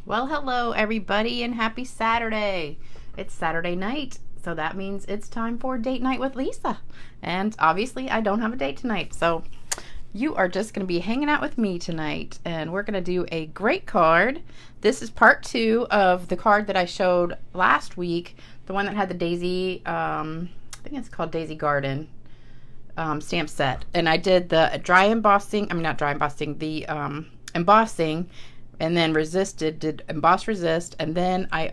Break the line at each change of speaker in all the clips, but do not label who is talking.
Well, hello everybody and happy Saturday. It's Saturday night, so that means it's time for date night with Lisa. And obviously I don't have a date tonight, so you are just going to be hanging out with me tonight, and we're going to do a great card. This is part 2 of the card that I showed last week, the one that had the Daisy, I think it's called Daisy Garden stamp set. And I did the dry embossing, not dry embossing, the embossing, and then did Emboss Resist, and then I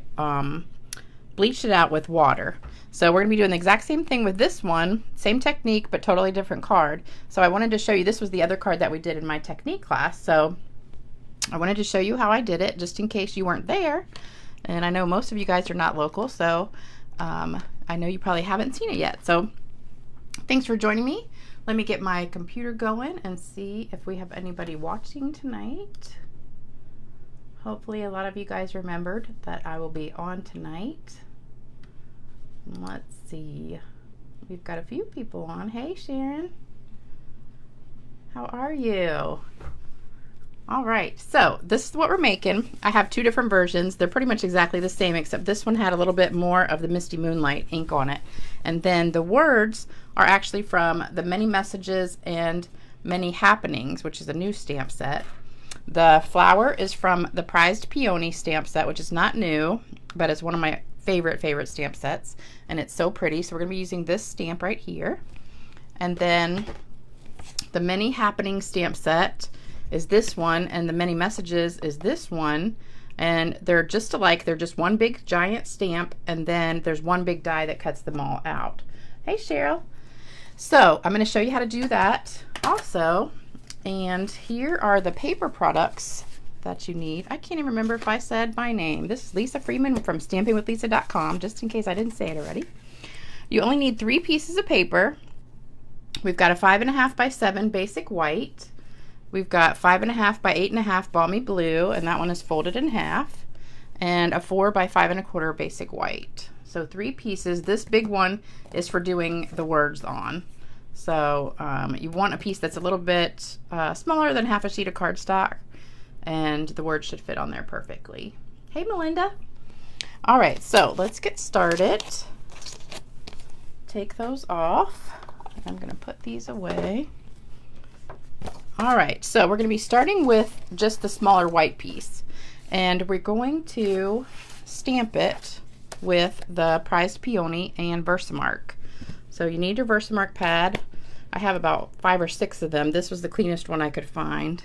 bleached it out with water. So we're going to be doing the exact same thing with this one, same technique, but totally different card. So I wanted to show you, this was the other card that we did in my technique class, so I wanted to show you how I did it, just in case you weren't there. And I know most of you guys are not local, so I know you probably haven't seen it yet. So thanks for joining me. Let me get my computer going and see if we have anybody watching tonight. Hopefully a lot of you guys remembered that I will be on tonight. Let's see. We've got a few people on. Hey, Sharon. How are you? All right, so this is what we're making. I have 2 different versions. They're pretty much exactly the same, except this one had a little bit more of the Misty Moonlight ink on it. And then the words are actually from the Many Messages and Many Happenings, which is a new stamp set. The flower is from the Prized Peony stamp set, which is not new, but it's one of my favorite stamp sets, and it's so pretty. So we're going to be using this stamp right here. And then the Many Happenings stamp set is this one, and the Many Messages is this one, and they're just alike. They're just one big giant stamp, and then there's one big die that cuts them all out. Hey, Cheryl. So I'm going to show you how to do that also. And here are the paper products that you need. I can't even remember if I said my name. This is Lisa Freeman from stampingwithlisa.com, just in case I didn't say it already. You only need 3 pieces of paper. We've got a 5.5 by 7 basic white. We've got 5.5 by 8.5 balmy blue, and that one is folded in half. And a 4 by 5.25 basic white. So 3 pieces. This big one is for doing the words on. So you want a piece that's a little bit smaller than half a sheet of cardstock, and the words should fit on there perfectly. Hey, Melinda. All right, so let's get started. Take those off. I'm going to put these away. All right, so we're going to be starting with just the smaller white piece, and we're going to stamp it with the Prized Peony and Versamark. So you need your Versamark pad. I have about 5 or 6 of them. This was the cleanest one I could find.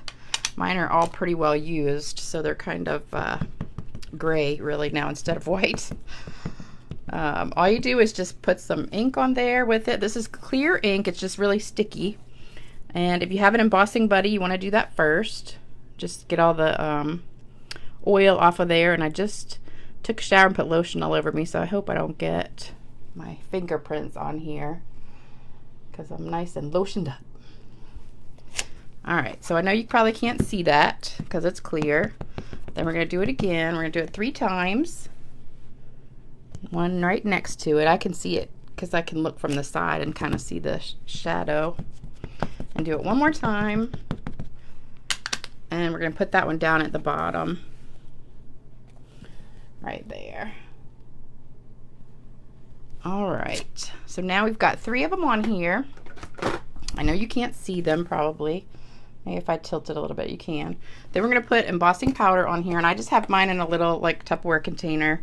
Mine are all pretty well used, so they're kind of gray really now instead of white. All you do is just put some ink on there with it. This is clear ink. It's just really sticky. And if you have an embossing buddy, you want to do that first. Just get all the oil off of there. And I just took a shower and put lotion all over me, so I hope I don't get my fingerprints on here because I'm nice and lotioned up. All right, so I know you probably can't see that because it's clear. Then we're going to do it again. We're going to do it 3 times. One right next to it. I can see it because I can look from the side and kind of see the shadow. And do it one more time. And we're going to put that one down at the bottom. Right there. All right, so now we've got 3 of them on here. I know you can't see them probably. Maybe if I tilt it a little bit, you can. Then we're going to put embossing powder on here, and I just have mine in a little like Tupperware container.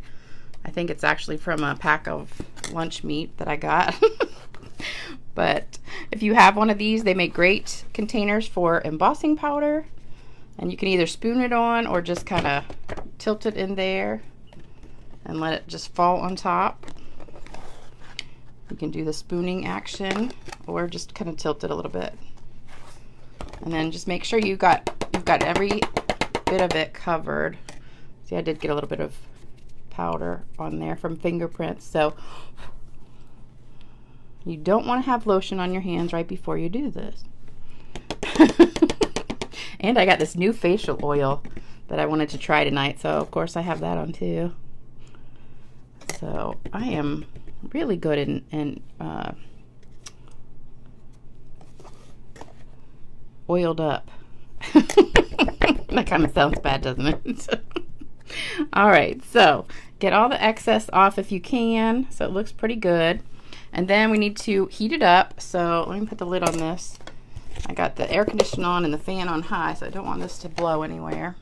I think it's actually from a pack of lunch meat that I got. But if you have one of these, they make great containers for embossing powder. And you can either spoon it on or just kind of tilt it in there and let it just fall on top. You can do the spooning action or just kind of tilt it a little bit. And then just make sure you've got every bit of it covered. See, I did get a little bit of powder on there from fingerprints. So you don't want to have lotion on your hands right before you do this. And I got this new facial oil that I wanted to try tonight, so of course I have that on too. So I am really good in oiled up. That kind of sounds bad, doesn't it? All right, so get all the excess off if you can, so it looks pretty good. And then we need to heat it up. So let me put the lid on this. I got the air conditioner on and the fan on high, so I don't want this to blow anywhere.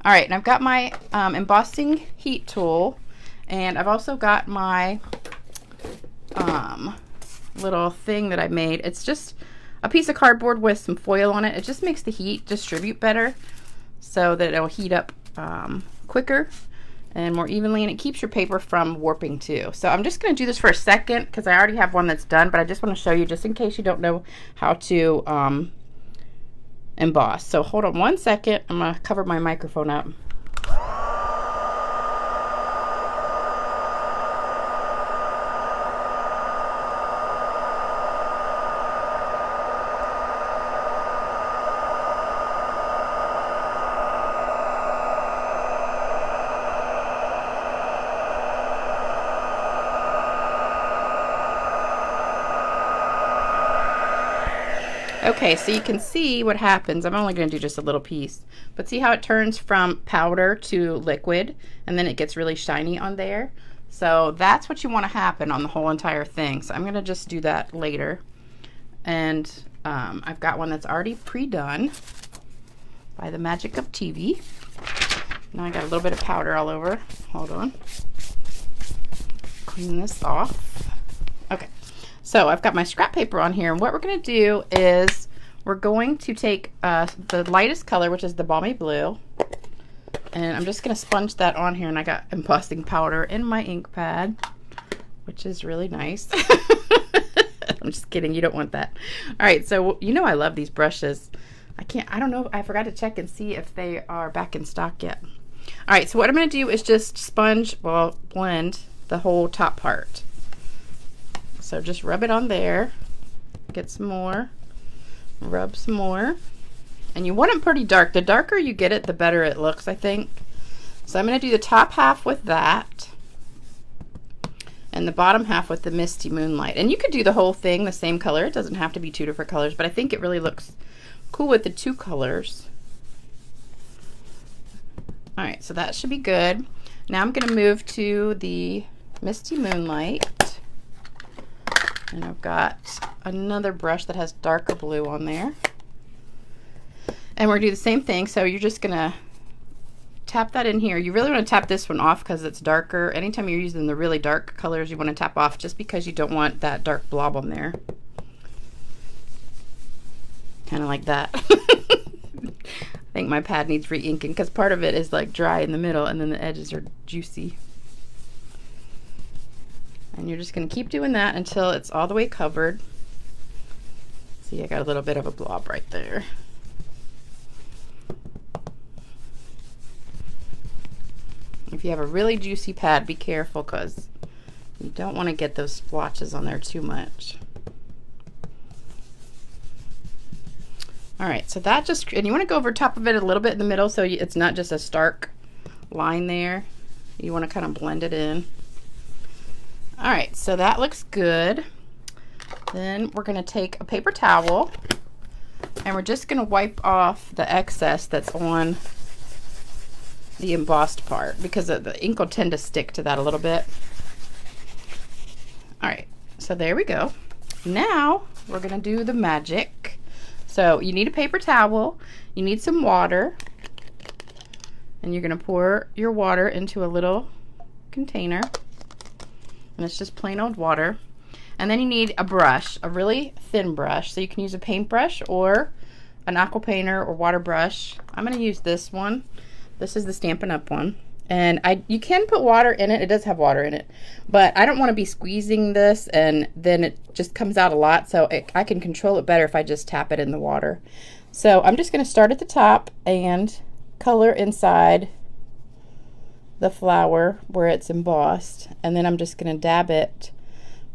All right, and I've got my embossing heat tool, and I've also got my little thing that I made. It's just a piece of cardboard with some foil on it. It just makes the heat distribute better so that it'll heat up quicker and more evenly, and it keeps your paper from warping too. So I'm just going to do this for a second because I already have one that's done, but I just want to show you just in case you don't know how to emboss. So hold on one second. I'm going to cover my microphone up. Okay, so you can see what happens. I'm only going to do just a little piece, but see how it turns from powder to liquid, and then it gets really shiny on there. So that's what you want to happen on the whole entire thing. So I'm going to just do that later. And I've got one that's already pre-done by the magic of TV. Now I got a little bit of powder all over. Hold on. Clean this off. Okay. So I've got my scrap paper on here, and what we're going to do is we're going to take the lightest color, which is the balmy blue, and I'm just going to sponge that on here, and I got embossing powder in my ink pad, which is really nice. I'm just kidding, you don't want that. All right, so you know I love these brushes. I don't know, I forgot to check and see if they are back in stock yet. All right, so what I'm going to do is just blend the whole top part. So just rub it on there, get some more, rub some more, and you want it pretty dark. The darker you get it, the better it looks, I think. So I'm going to do the top half with that, and the bottom half with the Misty Moonlight. And you could do the whole thing the same color. It doesn't have to be two different colors, but I think it really looks cool with the two colors. All right, so that should be good. Now I'm going to move to the Misty Moonlight. And I've got another brush that has darker blue on there. And we're going to do the same thing. So you're just going to tap that in here. You really want to tap this one off because it's darker. Anytime you're using the really dark colors, you want to tap off just because you don't want that dark blob on there. Kind of like that. I think my pad needs re-inking because part of it is like dry in the middle and then the edges are juicy. And you're just going to keep doing that until it's all the way covered. See, I got a little bit of a blob right there. If you have a really juicy pad, be careful because you don't want to get those splotches on there too much. All right, so that just, and you want to go over top of it a little bit in the middle so it's not just a stark line there. You want to kind of blend it in. All right, so that looks good. Then we're gonna take a paper towel and we're just gonna wipe off the excess that's on the embossed part because the ink will tend to stick to that a little bit. All right, so there we go. Now we're gonna do the magic. So you need a paper towel, you need some water, and you're gonna pour your water into a little container. And it's just plain old water. And then you need a brush, a really thin brush. So you can use a paintbrush or an aqua painter or water brush. I'm going to use this one. This is the Stampin' Up one. And you can put water in it. It does have water in it. But I don't want to be squeezing this and then it just comes out a lot. So I can control it better if I just tap it in the water. So I'm just going to start at the top and color inside the flower where it's embossed, and then I'm just going to dab it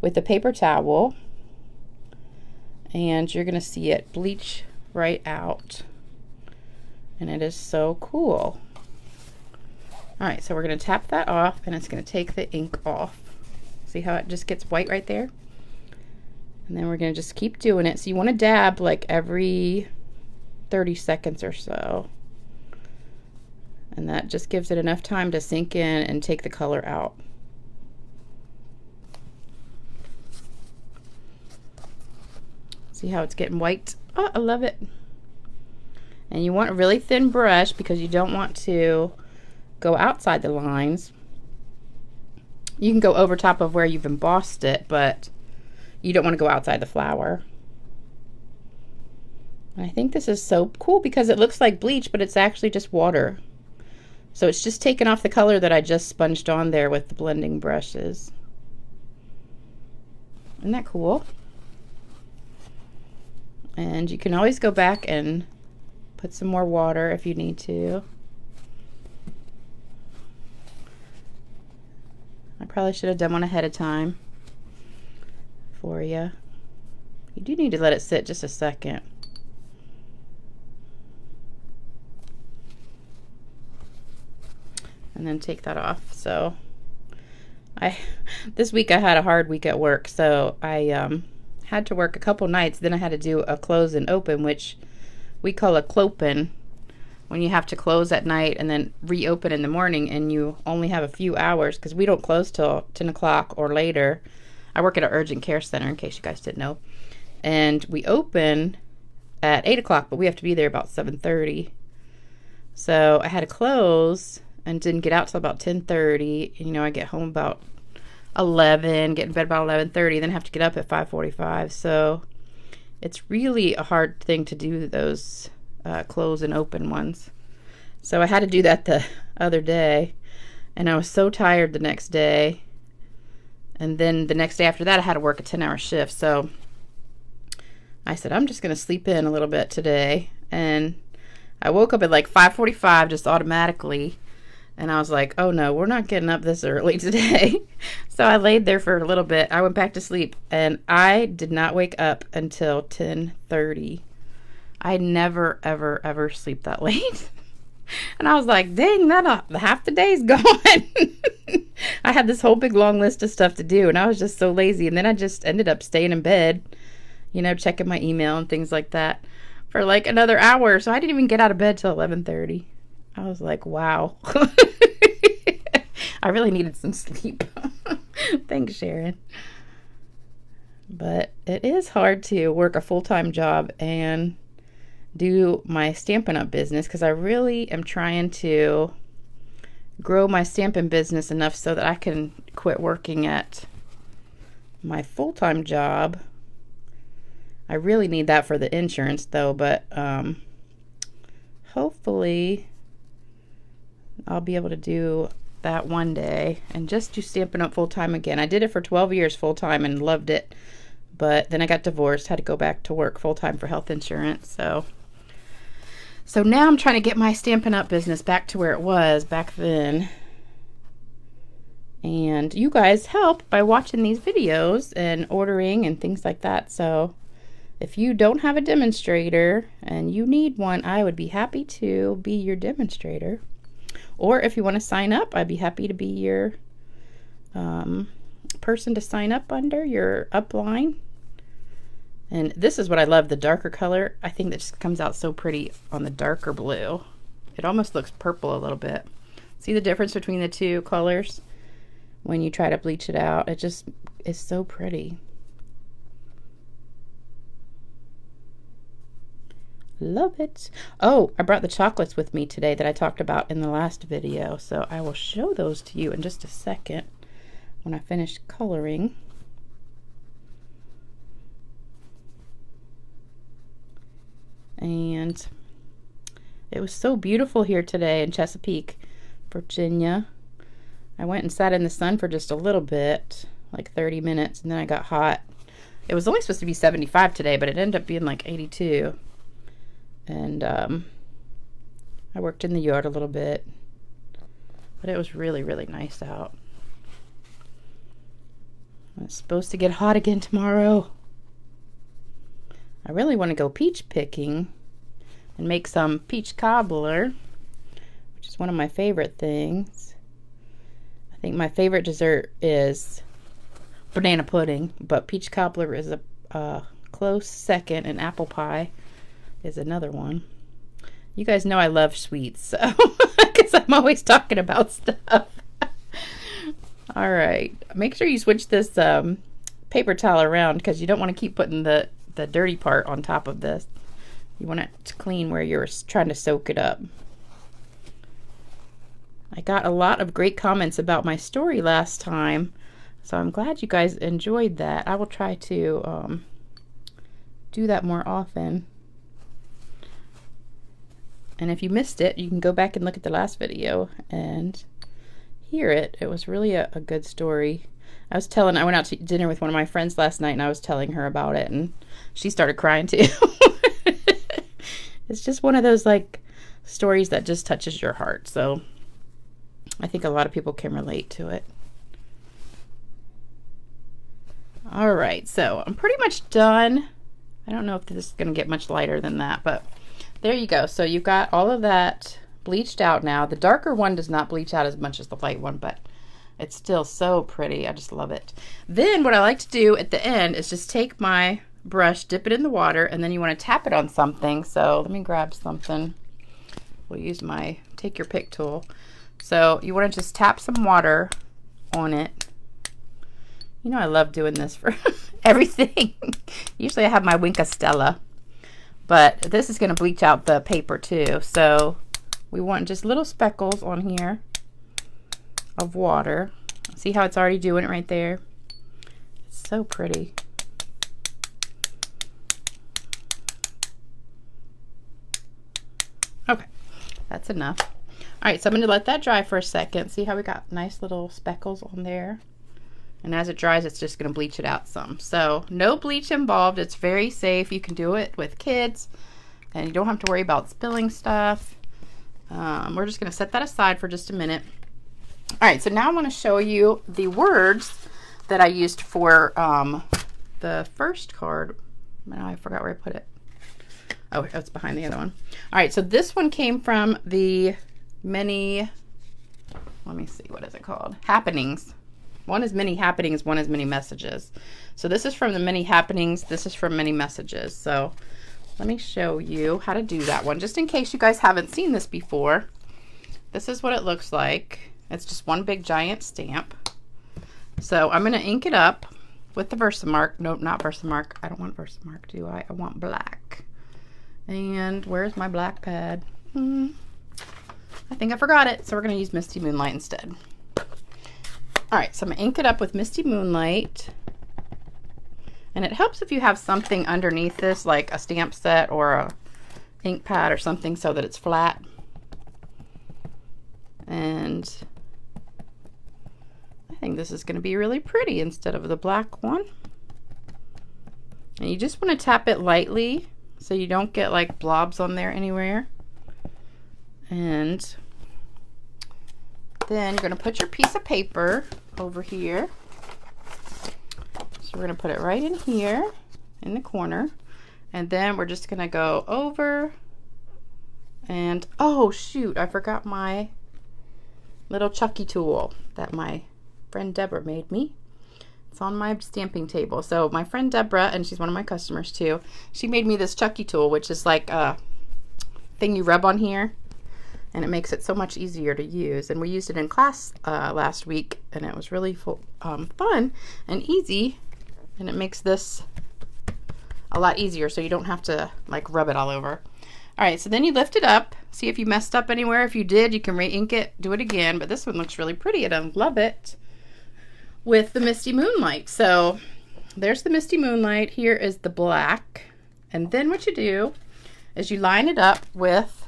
with the paper towel, and you're going to see it bleach right out, and it is so cool. All right, so we're going to tap that off, and it's going to take the ink off. See how it just gets white right there? And then we're going to just keep doing it. So you want to dab like every 30 seconds or so. And that just gives it enough time to sink in and take the color out. See how it's getting white? Oh, I love it. And you want a really thin brush because you don't want to go outside the lines. You can go over top of where you've embossed it, but you don't want to go outside the flower. And I think this is so cool because it looks like bleach, but it's actually just water. So it's just taken off the color that I just sponged on there with the blending brushes. Isn't that cool? And you can always go back and put some more water if you need to. I probably should have done one ahead of time for you. You do need to let it sit just a second. And then take that off. So this week I had a hard week at work, so I had to work a couple nights. Then I had to do a close and open, which we call a clopen, when you have to close at night and then reopen in the morning, and you only have a few hours because we don't close till 10 o'clock or later. I work at an urgent care center, in case you guys didn't know. And we open at 8 o'clock, but we have to be there about 7:30. So I had to close and didn't get out till about 10:30. You know, I get home about 11, get in bed about 11:30, then have to get up at 5:45. So it's really a hard thing to do those close and open ones. So I had to do that the other day, and I was so tired the next day. And then the next day after that, I had to work a 10-hour shift. So I said, I'm just going to sleep in a little bit today. And I woke up at like 5:45 just automatically. And I was like, oh no, we're not getting up this early today. So I laid there for a little bit. I went back to sleep, and I did not wake up until 10:30. I never, ever, ever sleep that late. And I was like, dang, half the day's gone. I had this whole big long list of stuff to do, and I was just so lazy. And then I just ended up staying in bed, you know, checking my email and things like that for like another hour. So I didn't even get out of bed till 11:30. I was like, wow. I really needed some sleep. Thanks, Sharon. But it is hard to work a full-time job and do my Stampin' Up business, because I really am trying to grow my Stampin' business enough so that I can quit working at my full-time job. I really need that for the insurance though, but hopefully I'll be able to do that one day and just do Stampin' Up full-time again. I did it for 12 years full-time and loved it, but then I got divorced, had to go back to work full-time for health insurance. So now I'm trying to get my Stampin' Up business back to where it was back then. And you guys help by watching these videos and ordering and things like that. So if you don't have a demonstrator and you need one, I would be happy to be your demonstrator. Or if you want to sign up, I'd be happy to be your person to sign up under your upline. And this is what I love, the darker color. I think that just comes out so pretty on the darker blue. It almost looks purple a little bit. See the difference between the two colors when you try to bleach it out? It just is so pretty. Love it. Oh, I brought the chocolates with me today that I talked about in the last video, so I will show those to you in just a second when I finish coloring. And it was so beautiful here today in Chesapeake, Virginia. I went and sat in the sun for just a little bit, like 30 minutes, and then I got hot. It was only supposed to be 75 today, but it ended up being like 82. And I worked in the yard a little bit, but it was really, really nice out. It's supposed to get hot again tomorrow. I really want to go peach picking and make some peach cobbler, which is one of my favorite things. I think my favorite dessert is banana pudding, but peach cobbler is a close second, and apple pie is another one. You guys know I love sweets, so because I'm always talking about stuff. All right, make sure you switch this paper towel around because you don't want to keep putting the dirty part on top of this. You want it to clean where you're trying to soak it up. I got a lot of great comments about my story last time, so I'm glad you guys enjoyed that. I will try to do that more often. And if you missed it, you can go back and look at the last video and hear it. It was really a good story. I went out to dinner with one of my friends last night and I was telling her about it and she started crying too. It's just one of those like stories that just touches your heart. So I think a lot of people can relate to it. All right, so I'm pretty much done. I don't know if this is going to get much lighter than that, but there you go. So you've got all of that bleached out now. The darker one does not bleach out as much as the light one, but it's still so pretty. I just love it. Then what I like to do at the end is just take my brush, dip it in the water, and then you want to tap it on something. So let me grab something. We'll use my take your pick tool. So you want to just tap some water on it. You know I love doing this for everything. Usually I have my Winka Stella, but this is going to bleach out the paper too. So we want just little speckles on here of water. See how it's already doing it right there? It's so pretty. Okay, that's enough. All right, so I'm going to let that dry for a second. See how we got nice little speckles on there? And as it dries, it's just going to bleach it out some. So no bleach involved. It's very safe. You can do it with kids and you don't have to worry about spilling stuff. We're just going to set that aside for just a minute. All right, so now I want to show you the words that I used for the first card. Now I forgot where I put it. Oh, it's behind the other one. All right, so this one came from the many, let me see, what is it called? Happenings. One is many happenings, one is many messages. So this is from the many happenings, this is from many messages. So let me show you how to do that one, just in case you guys haven't seen this before. This is what it looks like. It's just one big giant stamp. So I'm going to ink it up with the Versamark. Nope, not Versamark. I don't want Versamark, do I? I want black. And where's my black pad? I think I forgot it. So we're going to use Misty Moonlight instead. All right, so I'm going to ink it up with Misty Moonlight. And it helps if you have something underneath this, like a stamp set or a ink pad or something, so that it's flat. And I think this is going to be really pretty instead of the black one. And you just want to tap it lightly so you don't get like blobs on there anywhere. And then you're going to put your piece of paper over here. So we're going to put it right in here in the corner. And then we're just going to go over and, oh shoot, I forgot my little Chucky tool that my friend Deborah made me. It's on my stamping table. So my friend Deborah, and she's one of my customers too, she made me this Chucky tool, which is like a thing you rub on here, and it makes it so much easier to use. And we used it in class last week, and it was really fun and easy, and it makes this a lot easier so you don't have to like rub it all over. All right, so then you lift it up. See if you messed up anywhere. If you did, you can re-ink it, do it again. But this one looks really pretty, and I love it with the Misty Moonlight. So there's the Misty Moonlight. Here is the black. And then what you do is you line it up with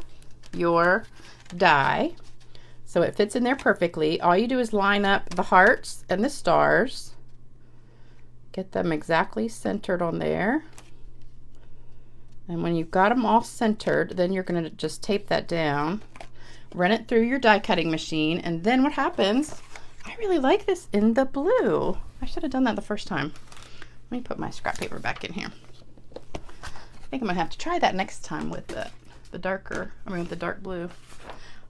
your die so it fits in there perfectly. All you do is line up the hearts and the stars. Get them exactly centered on there. And when you've got them all centered, then you're going to just tape that down, run it through your die cutting machine, and then what happens, I really like this in the blue. I should have done that the first time. Let me put my scrap paper back in here. I think I'm going to have to try that next time with the dark blue.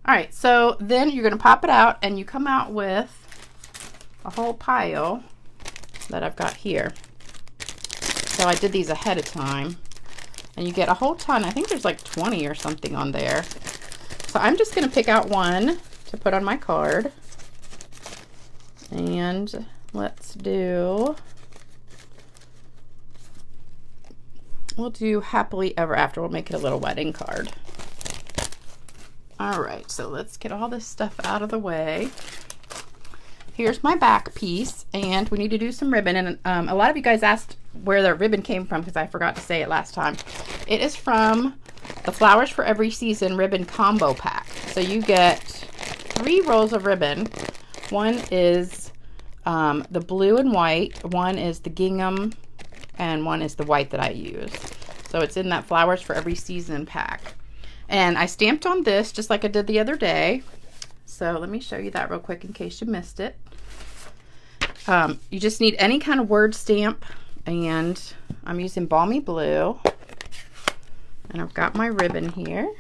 All right, so then you're going to pop it out, and you come out with a whole pile that I've got here. So I did these ahead of time. And you get a whole ton. I think there's like 20 or something on there. So I'm just gonna pick out one to put on my card. And let's do, we'll do Happily Ever After. We'll make it a little wedding card. All right, so let's get all this stuff out of the way. Here's my back piece, and we need to do some ribbon. And a lot of you guys asked where the ribbon came from because I forgot to say it last time. It is from the Flowers for Every Season ribbon combo pack. So you get 3 rolls of ribbon. One is the blue and white, one is the gingham, and one is the white that I use. So it's in that Flowers for Every Season pack. And I stamped on this just like I did the other day. So let me show you that real quick in case you missed it. You just need any kind of word stamp, and I'm using Balmy Blue. And I've got my ribbon here.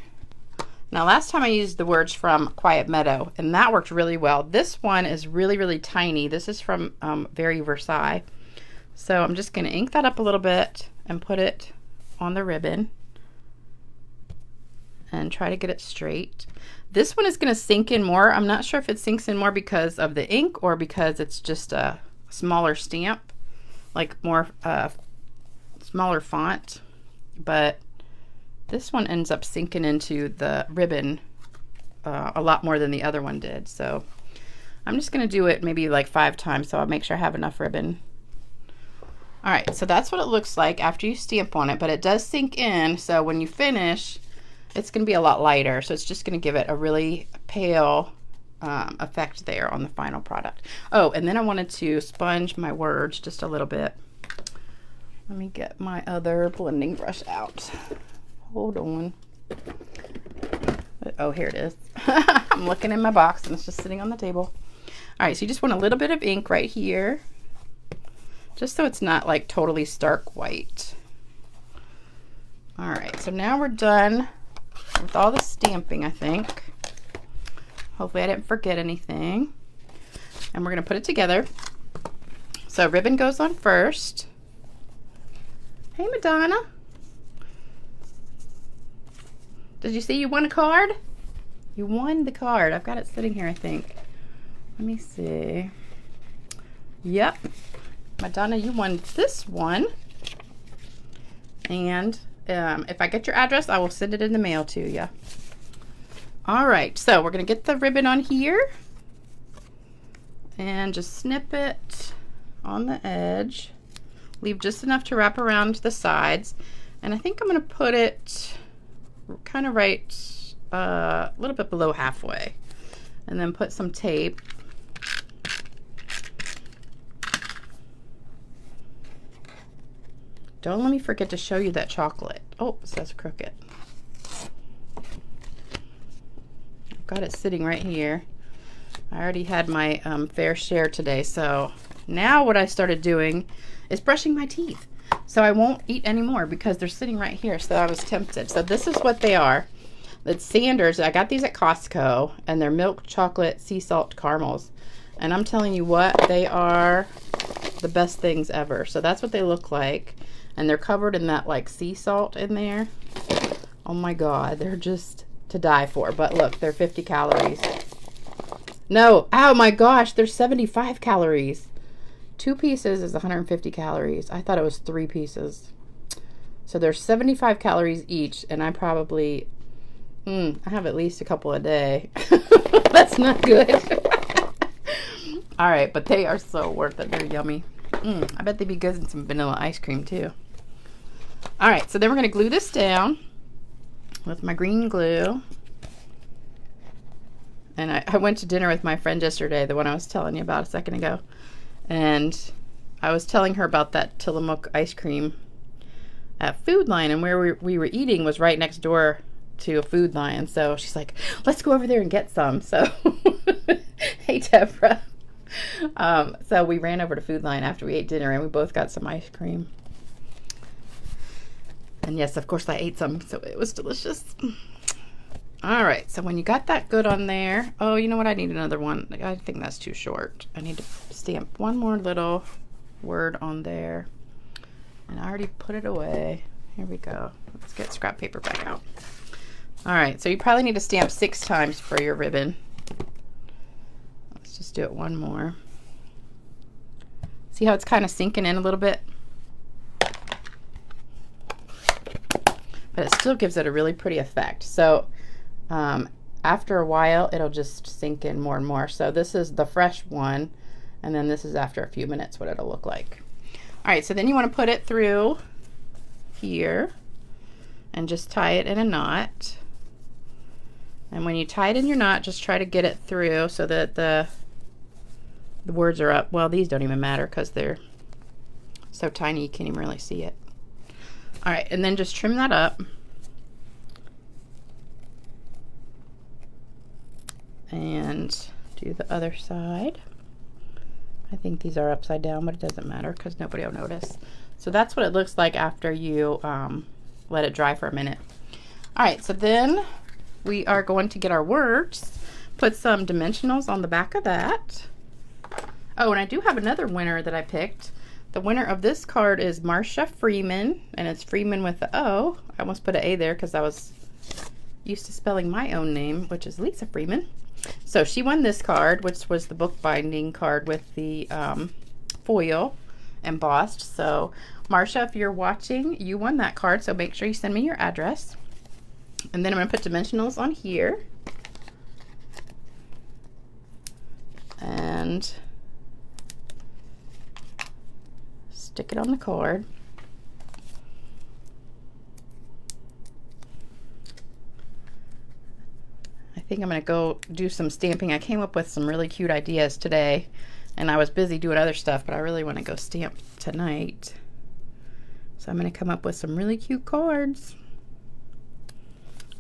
Now last time I used the words from Quiet Meadow, and that worked really well. This one is really, really tiny. This is from Very Versailles. So I'm just gonna ink that up a little bit and put it on the ribbon and try to get it straight. This one is going to sink in more. I'm not sure if it sinks in more because of the ink or because it's just a smaller stamp, like more smaller font, but this one ends up sinking into the ribbon a lot more than the other one did. So I'm just going to do it maybe like 5 times, so I'll make sure I have enough ribbon. All right, so that's what it looks like after you stamp on it, but it does sink in, so when you finish, it's going to be a lot lighter, so it's just going to give it a really pale effect there on the final product. Oh, and then I wanted to sponge my words just a little bit. Let me get my other blending brush out. Hold on. Oh, here it is. I'm looking in my box and it's just sitting on the table. All right, so you just want a little bit of ink right here, just so it's not like totally stark white. All right, so now we're done with all the stamping, I think. Hopefully I didn't forget anything. And we're going to put it together. So ribbon goes on first. Hey, Madonna. Did you see you won a card? You won the card. I've got it sitting here, I think. Let me see. Yep. Madonna, you won this one. And if I get your address, I will send it in the mail to you. All right, so we're going to get the ribbon on here and just snip it on the edge. Leave just enough to wrap around the sides. And I think I'm going to put it kind of right a little bit below halfway. And then put some tape. Don't let me forget to show you that chocolate. Oh, it says crooked. I've got it sitting right here. I already had my fair share today, so now what I started doing is brushing my teeth. So I won't eat anymore because they're sitting right here, so I was tempted. So this is what they are. It's Sanders. I got these at Costco, and they're milk chocolate sea salt caramels. And I'm telling you what, they are the best things ever. So that's what they look like. And they're covered in that like sea salt in there. Oh my God, they're just to die for. But look, they're 50 calories. No, oh my gosh, they're 75 calories. 2 pieces is 150 calories. I thought it was 3 pieces. So there's 75 calories each, and I probably, I have at least a couple a day. That's not good. All right, but they are so worth it. They're yummy. I bet they'd be good in some vanilla ice cream too. All right, so then we're going to glue this down with my green glue. And I went to dinner with my friend yesterday, the one I was telling you about a second ago. And I was telling her about that Tillamook ice cream at Food Line, and where we were eating was right next door to a Food Line. So she's like, let's go over there and get some. So, hey, Deborah. So we ran over to Food Line after we ate dinner, and we both got some ice cream. And yes, of course I ate some, so it was delicious. All right, so when you got that good on there, oh, you know what? I need another one. I think that's too short. I need to stamp one more little word on there. And I already put it away. Here we go. Let's get scrap paper back out. All right, so you probably need to stamp 6 times for your ribbon. Let's just do it one more. See how it's kind of sinking in a little bit? But it still gives it a really pretty effect. So after a while, it'll just sink in more and more. So this is the fresh one, and then this is after a few minutes what it'll look like. All right, so then you want to put it through here and just tie it in a knot. And when you tie it in your knot, just try to get it through so that the words are up. Well, these don't even matter because they're so tiny you can't even really see it. All right, and then just trim that up. And do the other side. I think these are upside down, but it doesn't matter because nobody will notice. So that's what it looks like after you let it dry for a minute. All right, so then we are going to get our words, put some dimensionals on the back of that. Oh, and I do have another winner that I picked. The winner of this card is Marcia Freeman, and it's Freeman with the O. I almost put an A there because I was used to spelling my own name, which is Lisa Freeman. So she won this card, which was the bookbinding card with the foil embossed. So Marcia, if you're watching, you won that card, so make sure you send me your address. And then I'm going to put dimensionals on here. And stick it on the card. I think I'm going to go do some stamping. I came up with some really cute ideas today, and I was busy doing other stuff, but I really want to go stamp tonight. So I'm going to come up with some really cute cards.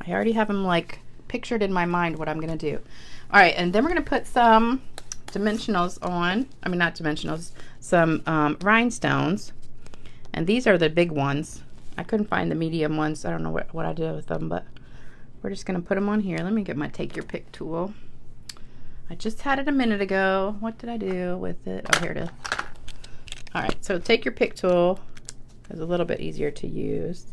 I already have them like pictured in my mind what I'm going to do. All right, and then we're going to put some dimensionals on. I mean, not dimensionals, some rhinestones. And these are the big ones. I couldn't find the medium ones. I don't know what I did with them, but we're just going to put them on here. Let me get my take your pick tool. I just had it a minute ago. What did I do with it? Oh, here it is. All right, so take your pick tool is a little bit easier to use.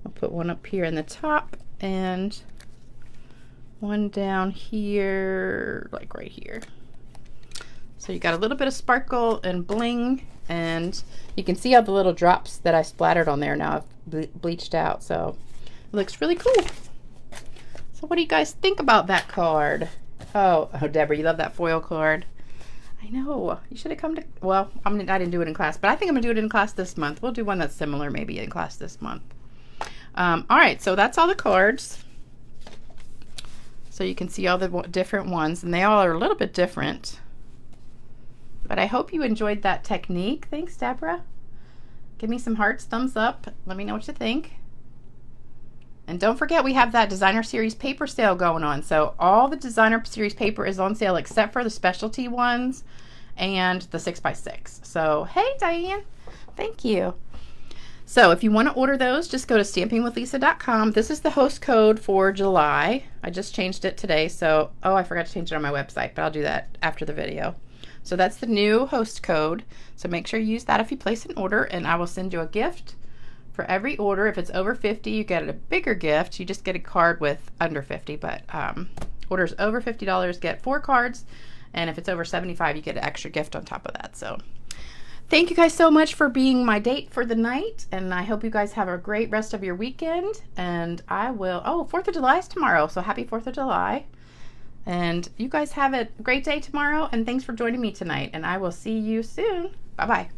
I'll put one up here in the top and one down here, like right here. So you got a little bit of sparkle and bling, and you can see all the little drops that I splattered on there now I've bleached out. So it looks really cool. So what do you guys think about that card? Oh, Deborah, you love that foil card. I know. You should have come to, well, I didn't do it in class, but I think I'm going to do it in class this month. We'll do one that's similar maybe in class this month. All right, so that's all the cards. So you can see all the different ones, and they all are a little bit different. But I hope you enjoyed that technique. Thanks, Deborah. Give me some hearts, thumbs up. Let me know what you think. And don't forget, we have that Designer Series paper sale going on. So all the Designer Series paper is on sale except for the specialty ones and the 6x6. So, hey, Diane. Thank you. So if you want to order those, just go to stampingwithlisa.com. This is the host code for July. I just changed it today. So, oh, I forgot to change it on my website, but I'll do that after the video. So that's the new host code. So make sure you use that if you place an order, and I will send you a gift. For every order, if it's over 50, you get a bigger gift. You just get a card with under 50, but orders over $50 get 4 cards, and if it's over 75, you get an extra gift on top of that. So thank you guys so much for being my date for the night, and I hope you guys have a great rest of your weekend. And I will, oh, 4th of July is tomorrow, so happy 4th of July. And you guys have a great day tomorrow, and thanks for joining me tonight, and I will see you soon. Bye-bye.